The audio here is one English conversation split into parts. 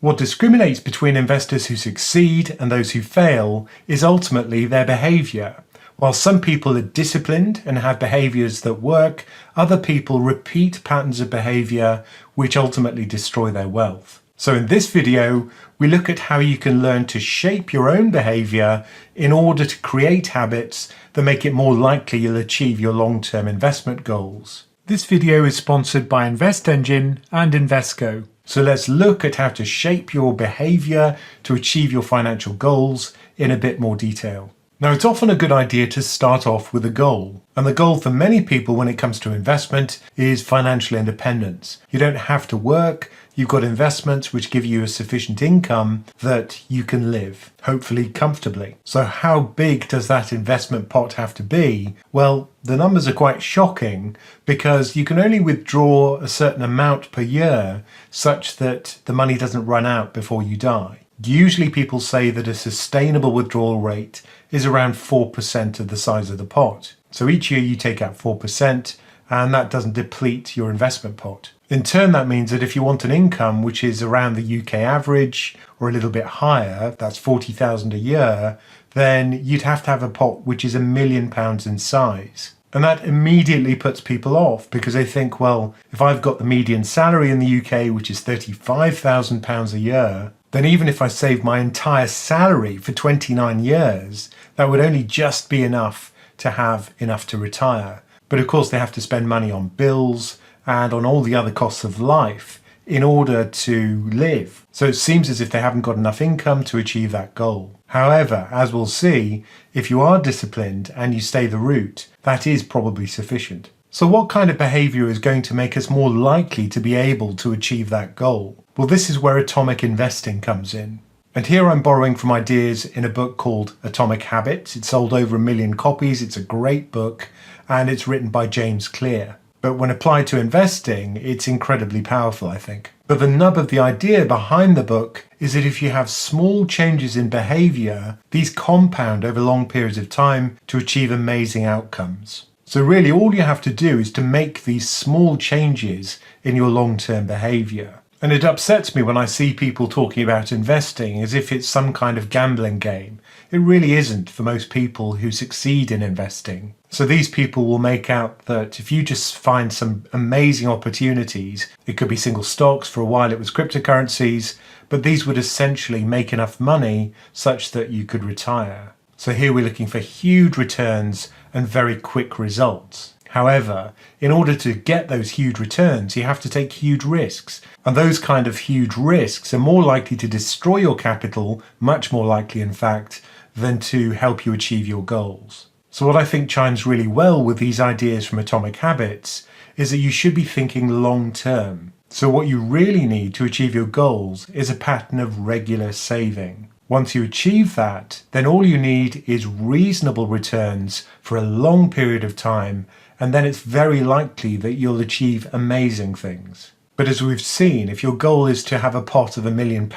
What discriminates between investors who succeed and those who fail is ultimately their behaviour. While some people are disciplined and have behaviours that work, other people repeat patterns of behaviour which ultimately destroy their wealth. So in this video, we look at how you can learn to shape your own behaviour in order to create habits that make it more likely you'll achieve your long-term investment goals. This video is sponsored by InvestEngine and Invesco. So let's look at how to shape your behaviour to achieve your financial goals in a bit more detail. Now, it's often a good idea to start off with a goal. And the goal for many people when it comes to investment is financial independence. You don't have to work. You've got investments which give you a sufficient income that you can live, hopefully comfortably. So how big does that investment pot have to be? Well, the numbers are quite shocking because you can only withdraw a certain amount per year such that the money doesn't run out before you die. Usually people say that a sustainable withdrawal rate is around 4% of the size of the pot. So each year you take out 4% and that doesn't deplete your investment pot. In turn, that means that if you want an income which is around the UK average or a little bit higher, that's 40,000 a year, then you'd have to have a pot which is £1 million in size. And that immediately puts people off because they think, well, if I've got the median salary in the UK, which is £35,000 a year, then even if I save my entire salary for 29 years, that would only just be enough to have enough to retire. But of course, they have to spend money on bills and on all the other costs of life in order to live. So it seems as if they haven't got enough income to achieve that goal. However, as we'll see, if you are disciplined and you stay the route, that is probably sufficient. So what kind of behaviour is going to make us more likely to be able to achieve that goal? Well, this is where atomic investing comes in. And here I'm borrowing from ideas in a book called Atomic Habits. It's sold over 1 million copies. It's a great book and it's written by James Clear. But when applied to investing, it's incredibly powerful, I think. But the nub of the idea behind the book is that if you have small changes in behaviour, these compound over long periods of time to achieve amazing outcomes. So really all you have to do is to make these small changes in your long-term behaviour. And it upsets me when I see people talking about investing as if it's some kind of gambling game. It really isn't for most people who succeed in investing. So these people will make out that if you just find some amazing opportunities, it could be single stocks, for a while it was cryptocurrencies, but these would essentially make enough money such that you could retire. So here we're looking for huge returns and very quick results. However, in order to get those huge returns, you have to take huge risks. And those kind of huge risks are more likely to destroy your capital, much more likely in fact, than to help you achieve your goals. So what I think chimes really well with these ideas from Atomic Habits is that you should be thinking long term. So what you really need to achieve your goals is a pattern of regular saving. Once you achieve that, then all you need is reasonable returns for a long period of time, and then it's very likely that you'll achieve amazing things. But as we've seen, if your goal is to have a pot of £1 million,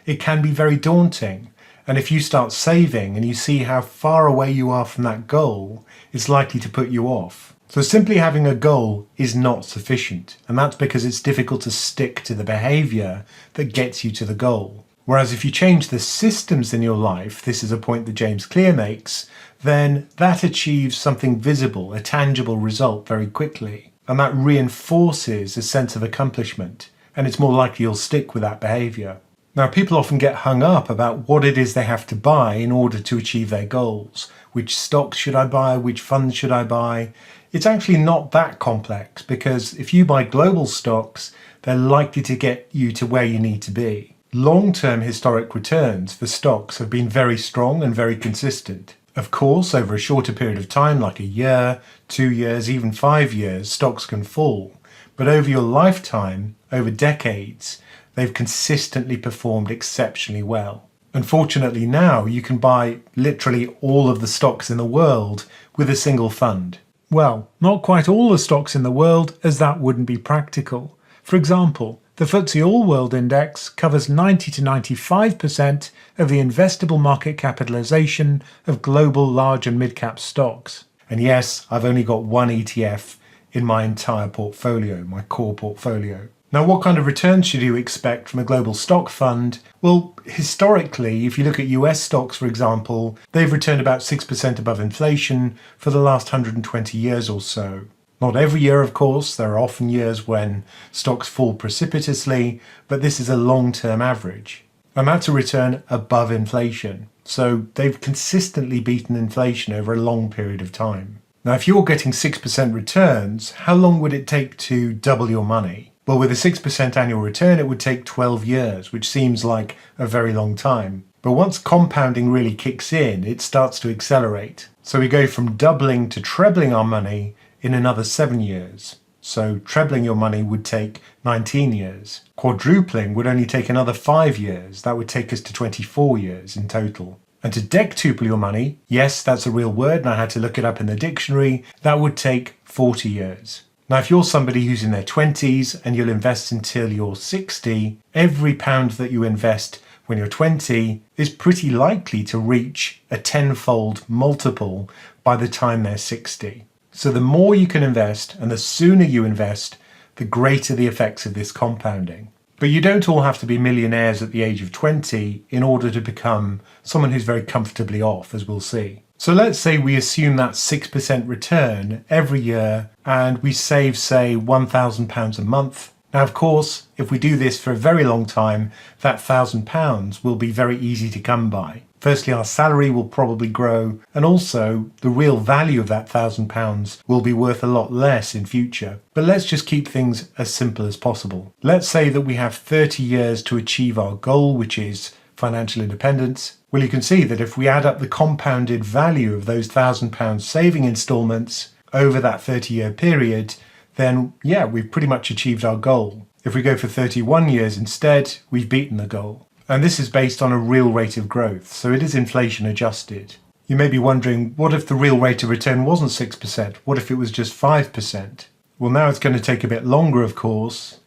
it can be very daunting. And if you start saving and you see how far away you are from that goal, it's likely to put you off. So simply having a goal is not sufficient, and that's because it's difficult to stick to the behaviour that gets you to the goal. Whereas if you change the systems in your life, this is a point that James Clear makes, then that achieves something visible, a tangible result very quickly. And that reinforces a sense of accomplishment, and it's more likely you'll stick with that behaviour. Now, people often get hung up about what it is they have to buy in order to achieve their goals. Which stocks should I buy? Which funds should I buy? It's actually not that complex because if you buy global stocks, they're likely to get you to where you need to be. Long-term historic returns for stocks have been very strong and very consistent. Of course, over a shorter period of time, like a year, 2 years, even 5 years, stocks can fall. But over your lifetime, over decades, they've consistently performed exceptionally well. Unfortunately now, you can buy literally all of the stocks in the world with a single fund. Well, not quite all the stocks in the world, as that wouldn't be practical. For example, the FTSE All-World Index covers 90 to 95% of the investable market capitalisation of global large and mid-cap stocks. And yes, I've only got one ETF in my entire portfolio, my core portfolio. Now, what kind of returns should you expect from a global stock fund? Well, historically, if you look at US stocks, for example, they've returned about 6% above inflation for the last 120 years or so. Not every year, of course. There are often years when stocks fall precipitously, but this is a long-term average. And that's a return above inflation. So they've consistently beaten inflation over a long period of time. Now, if you're getting 6% returns, how long would it take to double your money? Well, with a 6% annual return, it would take 12 years, which seems like a very long time. But once compounding really kicks in, it starts to accelerate. So we go from doubling to trebling our money in another 7 years. So trebling your money would take 19 years. Quadrupling would only take another 5 years. That would take us to 24 years in total. And to dectuple your money, yes, that's a real word, and I had to look it up in the dictionary, that would take 40 years. Now, if you're somebody who's in their 20s and you'll invest until you're 60, every pound that you invest when you're 20 is pretty likely to reach a tenfold multiple by the time they're 60. So the more you can invest and the sooner you invest, the greater the effects of this compounding. But you don't all have to be millionaires at the age of 20 in order to become someone who's very comfortably off, as we'll see. So let's say we assume that 6% return every year and we save, say, £1,000 a month. Now, of course, if we do this for a very long time, that £1,000 will be very easy to come by. Firstly, our salary will probably grow, and also the real value of that £1,000 will be worth a lot less in future. But let's just keep things as simple as possible. Let's say that we have 30 years to achieve our goal, which is financial independence. Well, you can see that if we add up the compounded value of those £1,000 saving instalments over that 30-year period, then yeah, we've pretty much achieved our goal. If we go for 31 years instead, we've beaten the goal. And this is based on a real rate of growth, so it is inflation adjusted. You may be wondering, what if the real rate of return wasn't 6%? What if it was just 5%? Well, now it's going to take a bit longer, of course.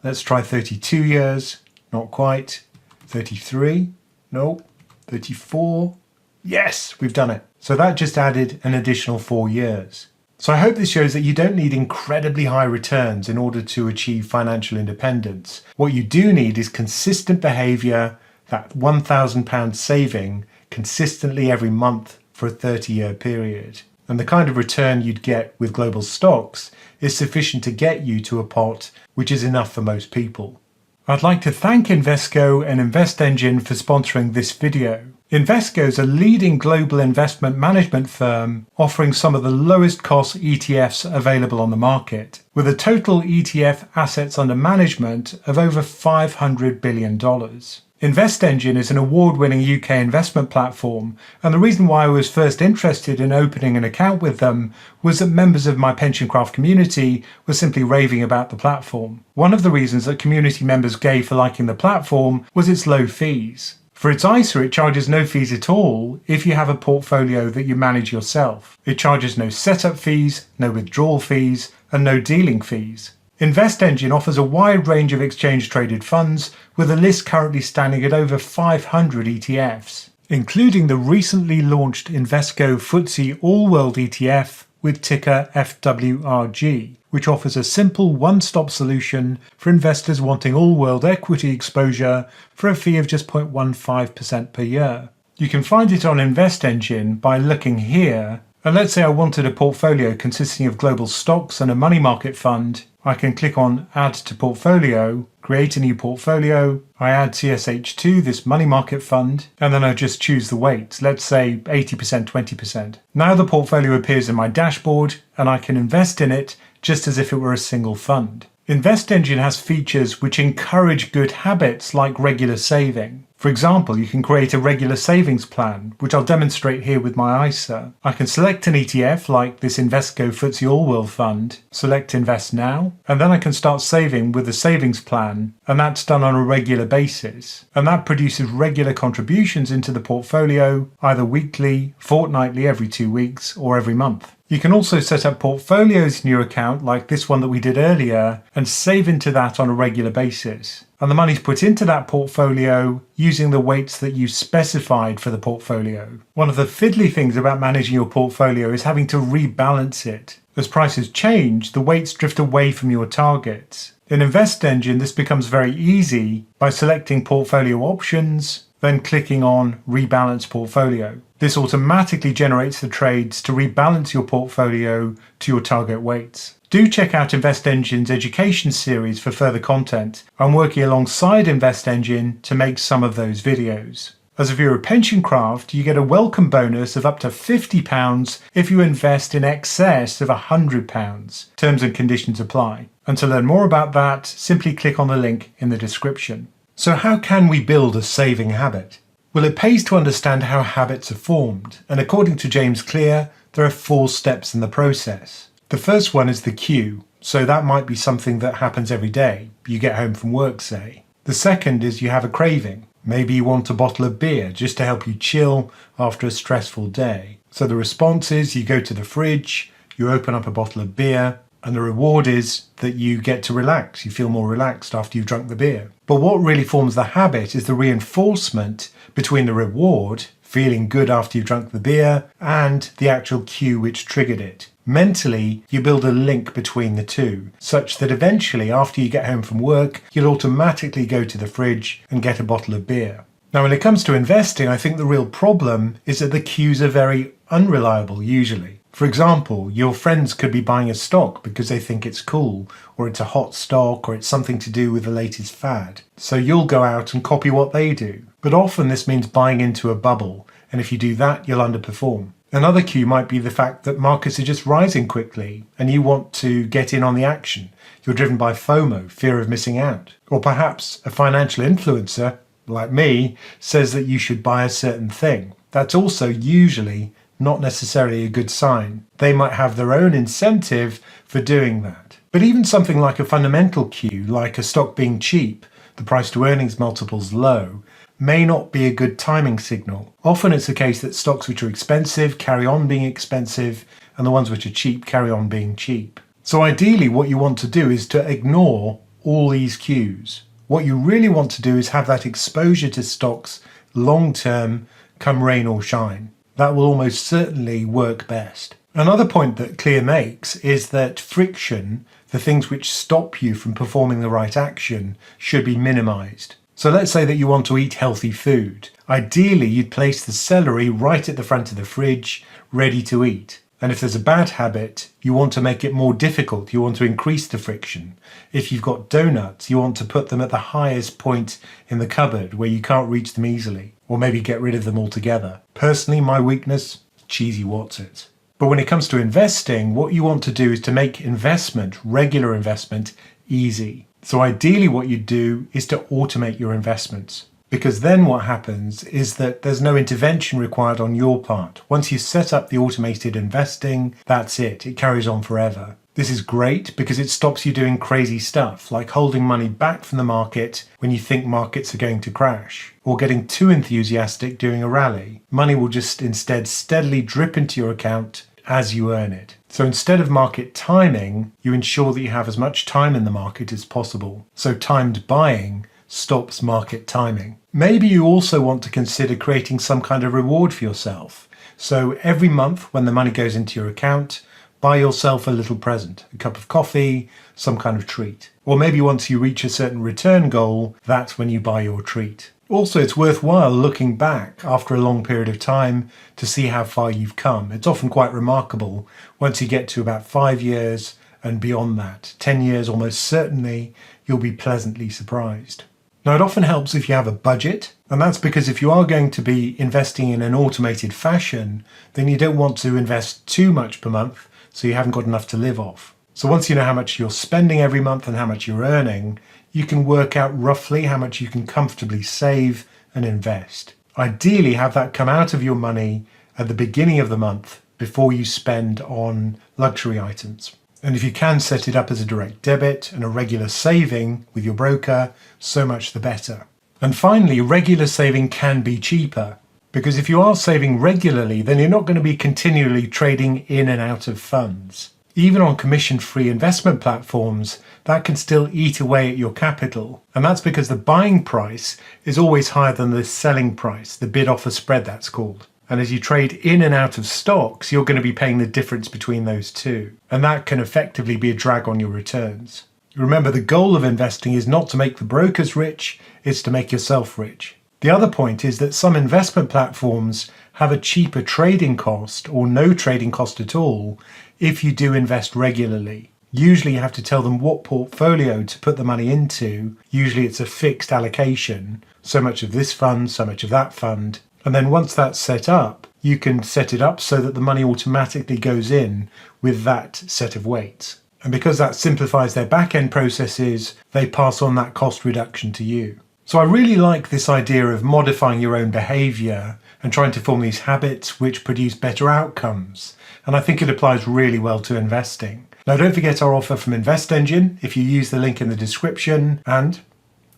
Let's try 32 years. Not quite. 33? No. 34? Yes, we've done it. So that just added an additional 4 years. So I hope this shows that you don't need incredibly high returns in order to achieve financial independence. What you do need is consistent behaviour, that £1,000 saving consistently every month for a 30-year period. And the kind of return you'd get with global stocks is sufficient to get you to a pot which is enough for most people. I'd like to thank Invesco and InvestEngine for sponsoring this video. Invesco is a leading global investment management firm offering some of the lowest cost ETFs available on the market, with a total ETF assets under management of over $500 billion. InvestEngine is an award-winning UK investment platform, and the reason why I was first interested in opening an account with them was that members of my PensionCraft community were simply raving about the platform. One of the reasons that community members gave for liking the platform was its low fees. For its ISA, it charges no fees at all if you have a portfolio that you manage yourself. It charges no setup fees, no withdrawal fees, and no dealing fees. InvestEngine offers a wide range of exchange-traded funds, with a list currently standing at over 500 ETFs, including the recently launched Invesco FTSE All-World ETF with ticker FWRG, which offers a simple one-stop solution for investors wanting all-world equity exposure for a fee of just 0.15% per year. You can find it on InvestEngine by looking here, and let's say I wanted a portfolio consisting of global stocks and a money market fund. I can click on Add to Portfolio, create a new portfolio, I add CSH2, this money market fund, and then I just choose the weights, let's say 80%, 20%. Now the portfolio appears in my dashboard and I can invest in it just as if it were a single fund. InvestEngine has features which encourage good habits like regular saving. For example, you can create a regular savings plan, which I'll demonstrate here with my ISA. I can select an ETF like this Invesco FTSE All-World Fund, select Invest Now, and then I can start saving with the savings plan, and that's done on a regular basis. And that produces regular contributions into the portfolio, either weekly, fortnightly, every 2 weeks, or every month. You can also set up portfolios in your account like this one that we did earlier and save into that on a regular basis. And the money's put into that portfolio using the weights that you specified for the portfolio. One of the fiddly things about managing your portfolio is having to rebalance it. As prices change, the weights drift away from your targets. In InvestEngine, this becomes very easy by selecting portfolio options, then clicking on Rebalance Portfolio. This automatically generates the trades to rebalance your portfolio to your target weights. Do check out InvestEngine's education series for further content. I'm working alongside InvestEngine to make some of those videos. As a viewer of PensionCraft, you get a welcome bonus of up to £50 if you invest in excess of £100. Terms and conditions apply. And to learn more about that, simply click on the link in the description. So how can we build a saving habit? Well, it pays to understand how habits are formed, and according to James Clear, there are 4 steps in the process. The first one is the cue, so that might be something that happens every day. You get home from work, say. The second is you have a craving. Maybe you want a bottle of beer just to help you chill after a stressful day. So the response is you go to the fridge, you open up a bottle of beer, and the reward is that you get to relax. You feel more relaxed after you've drunk the beer. But what really forms the habit is the reinforcement between the reward, feeling good after you've drunk the beer, and the actual cue which triggered it. Mentally, you build a link between the two, such that eventually, after you get home from work, you'll automatically go to the fridge and get a bottle of beer. Now, when it comes to investing, I think the real problem is that the cues are very unreliable usually. For example, your friends could be buying a stock because they think it's cool, or it's a hot stock, or it's something to do with the latest fad. So you'll go out and copy what they do. But often this means buying into a bubble, and if you do that, you'll underperform. Another cue might be the fact that markets are just rising quickly, and you want to get in on the action. You're driven by FOMO, fear of missing out. Or perhaps a financial influencer, like me, says that you should buy a certain thing. That's also usually not necessarily a good sign. They might have their own incentive for doing that. But even something like a fundamental cue, like a stock being cheap, the price to earnings multiples low, may not be a good timing signal. Often it's the case that stocks which are expensive carry on being expensive, and the ones which are cheap carry on being cheap. So ideally what you want to do is to ignore all these cues. What you really want to do is have that exposure to stocks long term, come rain or shine. That will almost certainly work best. Another point that Clear makes is that friction, the things which stop you from performing the right action, should be minimized. So let's say that you want to eat healthy food. Ideally, you'd place the celery right at the front of the fridge, ready to eat. And if there's a bad habit, you want to make it more difficult. You want to increase the friction. If you've got donuts, you want to put them at the highest point in the cupboard where you can't reach them easily, or maybe get rid of them altogether. Personally, my weakness, cheesy Wotsits. But when it comes to investing, what you want to do is to make investment, regular investment, easy. So ideally what you do is to automate your investments. Because then what happens is that there's no intervention required on your part. Once you set up the automated investing, that's it. It carries on forever. This is great because it stops you doing crazy stuff, like holding money back from the market when you think markets are going to crash, or getting too enthusiastic during a rally. Money will just instead steadily drip into your account as you earn it. So instead of market timing, you ensure that you have as much time in the market as possible. So timed buying stops market timing. Maybe you also want to consider creating some kind of reward for yourself. So every month when the money goes into your account, buy yourself a little present, a cup of coffee, some kind of treat. Or maybe once you reach a certain return goal, that's when you buy your treat. Also, it's worthwhile looking back after a long period of time to see how far you've come. It's often quite remarkable once you get to about 5 years and beyond that. 10 years almost certainly, you'll be pleasantly surprised. Now, it often helps if you have a budget, and that's because if you are going to be investing in an automated fashion, then you don't want to invest too much per month, so you haven't got enough to live off. So once you know how much you're spending every month and how much you're earning, you can work out roughly how much you can comfortably save and invest. Ideally, have that come out of your money at the beginning of the month before you spend on luxury items. And if you can set it up as a direct debit and a regular saving with your broker, so much the better. And finally, regular saving can be cheaper, because if you are saving regularly, then you're not going to be continually trading in and out of funds. Even on commission-free investment platforms, that can still eat away at your capital. And that's because the buying price is always higher than the selling price, the bid-offer spread that's called. And as you trade in and out of stocks, you're going to be paying the difference between those two. And that can effectively be a drag on your returns. Remember, the goal of investing is not to make the brokers rich, it's to make yourself rich. The other point is that some investment platforms have a cheaper trading cost or no trading cost at all if you do invest regularly. Usually you have to tell them what portfolio to put the money into. Usually it's a fixed allocation, so much of this fund, so much of that fund. And then once that's set up, you can set it up so that the money automatically goes in with that set of weights. And because that simplifies their back-end processes, they pass on that cost reduction to you. So I really like this idea of modifying your own behaviour and trying to form these habits which produce better outcomes. And I think it applies really well to investing. Now, don't forget our offer from InvestEngine if you use the link in the description. And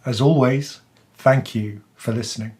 as always, thank you for listening.